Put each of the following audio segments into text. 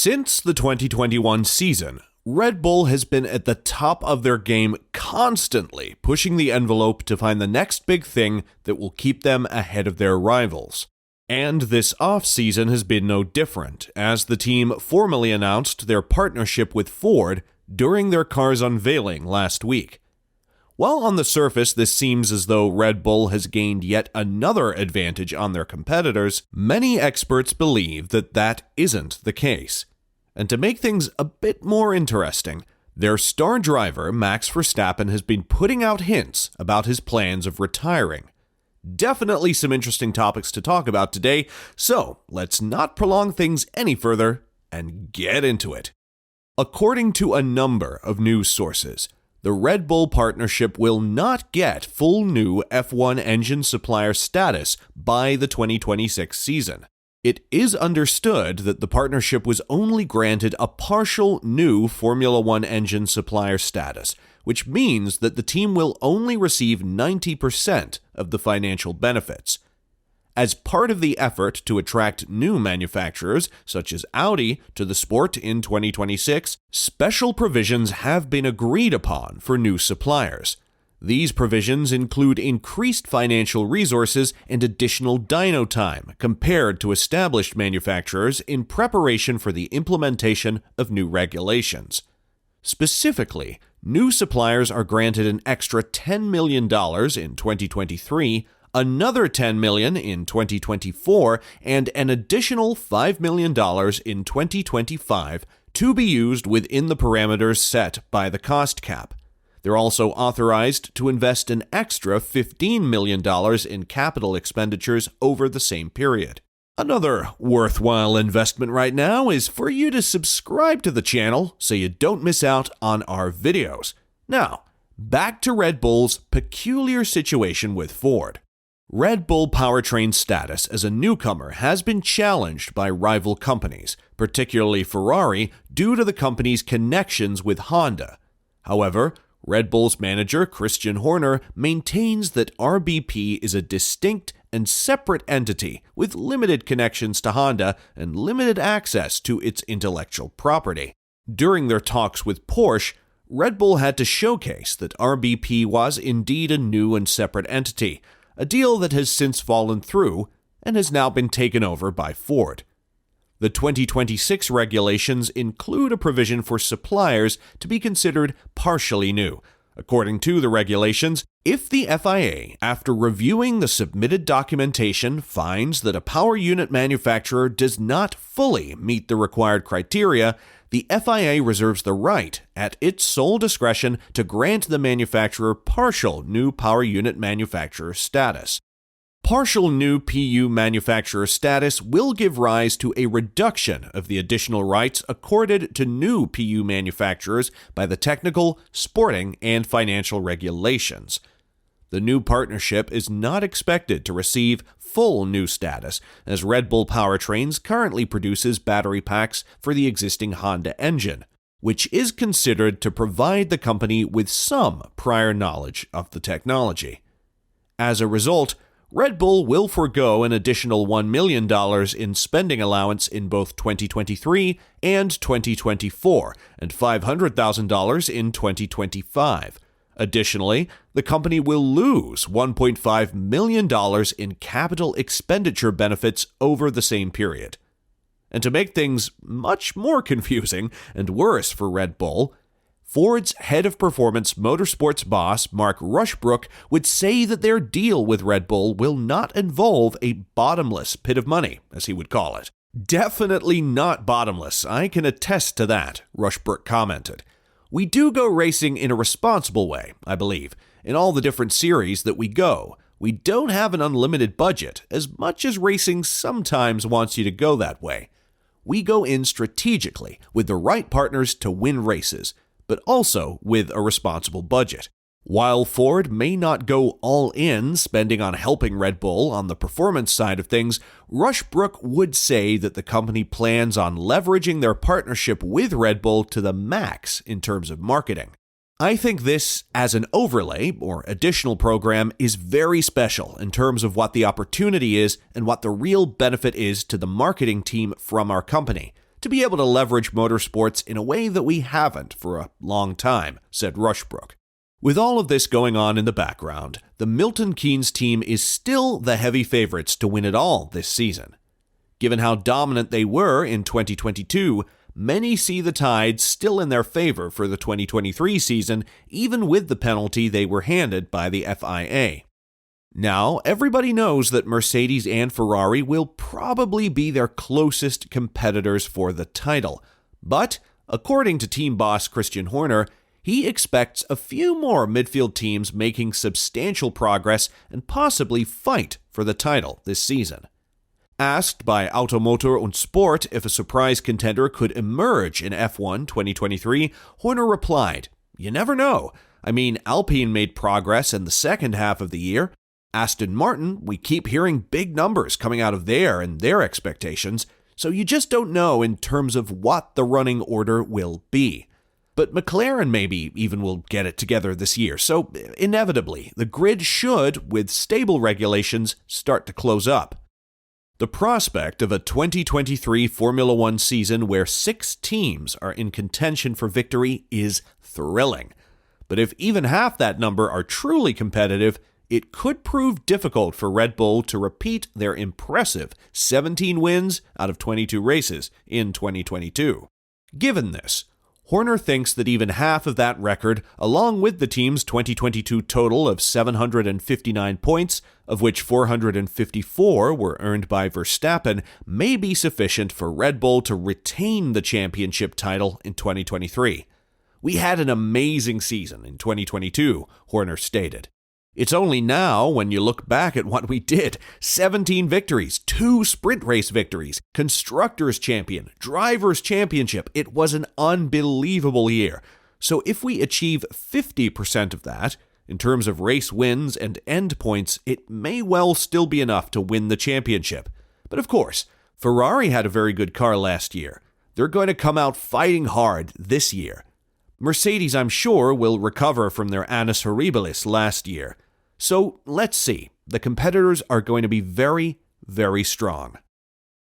Since the 2021 season, Red Bull has been at the top of their game, constantly pushing the envelope to find the next big thing that will keep them ahead of their rivals. And this off-season has been no different, as the team formally announced their partnership with Ford during their car's unveiling last week. While on the surface this seems as though Red Bull has gained yet another advantage on their competitors, many experts believe that that isn't the case. And to make things a bit more interesting, their star driver Max Verstappen has been putting out hints about his plans of retiring. Definitely some interesting topics to talk about today, so let's not prolong things any further and get into it. According to a number of news sources, the Red Bull partnership will not get full new F1 engine supplier status by the 2026 season. It is understood that the partnership was only granted a partial new Formula One engine supplier status, which means that the team will only receive 90% of the financial benefits. As part of the effort to attract new manufacturers, such as Audi, to the sport in 2026, special provisions have been agreed upon for new suppliers. These provisions include increased financial resources and additional dyno time compared to established manufacturers in preparation for the implementation of new regulations. Specifically, new suppliers are granted an extra $10 million in 2023, another $10 million in 2024, and an additional $5 million in 2025 to be used within the parameters set by the cost cap. They're also authorized to invest an extra $15 million in capital expenditures over the same period. Another worthwhile investment right now is for you to subscribe to the channel so you don't miss out on our videos. Now, back to Red Bull's peculiar situation with Ford. Red Bull powertrain status as a newcomer has been challenged by rival companies, particularly Ferrari, due to the company's connections with Honda. However, Red Bull's manager, Christian Horner, maintains that RBP is a distinct and separate entity with limited connections to Honda and limited access to its intellectual property. During their talks with Porsche, Red Bull had to showcase that RBP was indeed a new and separate entity, a deal that has since fallen through and has now been taken over by Ford. The 2026 regulations include a provision for suppliers to be considered partially new. According to the regulations, if the FIA, after reviewing the submitted documentation, finds that a power unit manufacturer does not fully meet the required criteria, the FIA reserves the right, at its sole discretion, to grant the manufacturer partial new power unit manufacturer status. Partial new PU manufacturer status will give rise to a reduction of the additional rights accorded to new PU manufacturers by the technical, sporting, and financial regulations. The new partnership is not expected to receive full new status, as Red Bull Powertrains currently produces battery packs for the existing Honda engine, which is considered to provide the company with some prior knowledge of the technology. As a result, Red Bull will forego an additional $1 million in spending allowance in both 2023 and 2024, and $500,000 in 2025. Additionally, the company will lose $1.5 million in capital expenditure benefits over the same period. And to make things much more confusing and worse for Red Bull, Ford's head of performance motorsports boss, Mark Rushbrook, would say that their deal with Red Bull will not involve a bottomless pit of money, as he would call it. Definitely not bottomless, I can attest to that, Rushbrook commented. We do go racing in a responsible way, I believe, in all the different series that we go. We don't have an unlimited budget, as much as racing sometimes wants you to go that way. We go in strategically with the right partners to win races, but also with a responsible budget. While Ford may not go all in spending on helping Red Bull on the performance side of things, Rushbrook would say that the company plans on leveraging their partnership with Red Bull to the max in terms of marketing. I think this, as an overlay or additional program, is very special in terms of what the opportunity is and what the real benefit is to the marketing team from our company, to be able to leverage motorsports in a way that we haven't for a long time, said Rushbrook. With all of this going on in the background, the Milton Keynes team is still the heavy favorites to win it all this season. Given how dominant they were in 2022, many see the tide still in their favor for the 2023 season, even with the penalty they were handed by the FIA. Now, everybody knows that Mercedes and Ferrari will probably be their closest competitors for the title, but according to team boss Christian Horner, he expects a few more midfield teams making substantial progress and possibly fight for the title this season. Asked by Automotor und Sport if a surprise contender could emerge in F1 2023, Horner replied, "You never know. I mean, Alpine made progress in the second half of the year. Aston Martin, we keep hearing big numbers coming out of there and their expectations, so you just don't know in terms of what the running order will be. But McLaren maybe even will get it together this year, so inevitably, the grid should, with stable regulations, start to close up." The prospect of a 2023 Formula One season where 6 teams are in contention for victory is thrilling. But if even half that number are truly competitive, it could prove difficult for Red Bull to repeat their impressive 17 wins out of 22 races in 2022. Given this, Horner thinks that even half of that record, along with the team's 2022 total of 759 points, of which 454 were earned by Verstappen, may be sufficient for Red Bull to retain the championship title in 2023. "We had an amazing season in 2022, Horner stated. "It's only now, when you look back at what we did, 17 victories, 2 sprint race victories, Constructors' Champion, Drivers' Championship. It was an unbelievable year. So if we achieve 50% of that, in terms of race wins and end points, it may well still be enough to win the championship. But of course, Ferrari had a very good car last year. They're going to come out fighting hard this year. Mercedes, I'm sure, will recover from their annus horribilis last year. So let's see. The competitors are going to be very, very strong."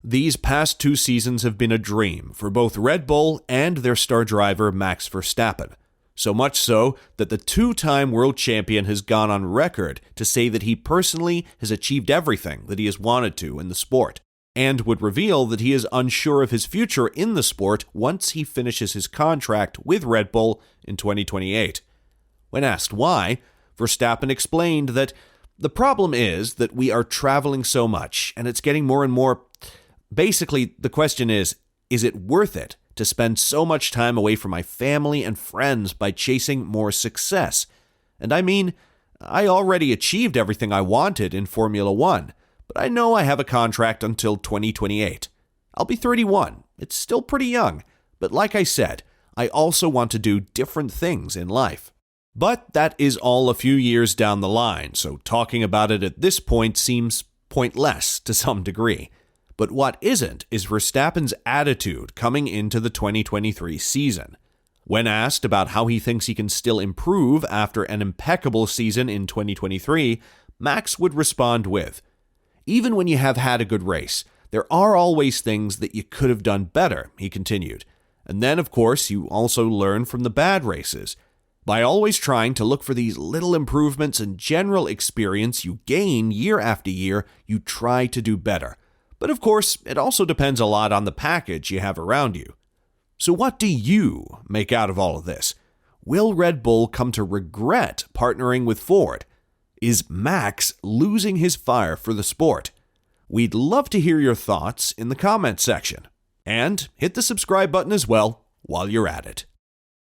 These past 2 seasons have been a dream for both Red Bull and their star driver Max Verstappen. So much so that the 2-time world champion has gone on record to say that he personally has achieved everything that he has wanted to in the sport, and would reveal that he is unsure of his future in the sport once he finishes his contract with Red Bull in 2028. When asked why, Verstappen explained that the problem is that we are traveling so much, and it's getting more and more. Basically, the question is it worth it to spend so much time away from my family and friends by chasing more success? And I mean, I already achieved everything I wanted in Formula One, but I know I have a contract until 2028. I'll be 31. It's still pretty young, but like I said, I also want to do different things in life. But that is all a few years down the line, so talking about it at this point seems pointless to some degree. But what isn't is Verstappen's attitude coming into the 2023 season. When asked about how he thinks he can still improve after an impeccable season in 2023, Max would respond with, "Even when you have had a good race, there are always things that you could have done better," he continued. "And then, of course, you also learn from the bad races. By always trying to look for these little improvements and general experience you gain year after year, you try to do better. But of course, it also depends a lot on the package you have around you." So what do you make out of all of this? Will Red Bull come to regret partnering with Ford? Is Max losing his fire for the sport? We'd love to hear your thoughts in the comments section. And hit the subscribe button as well while you're at it.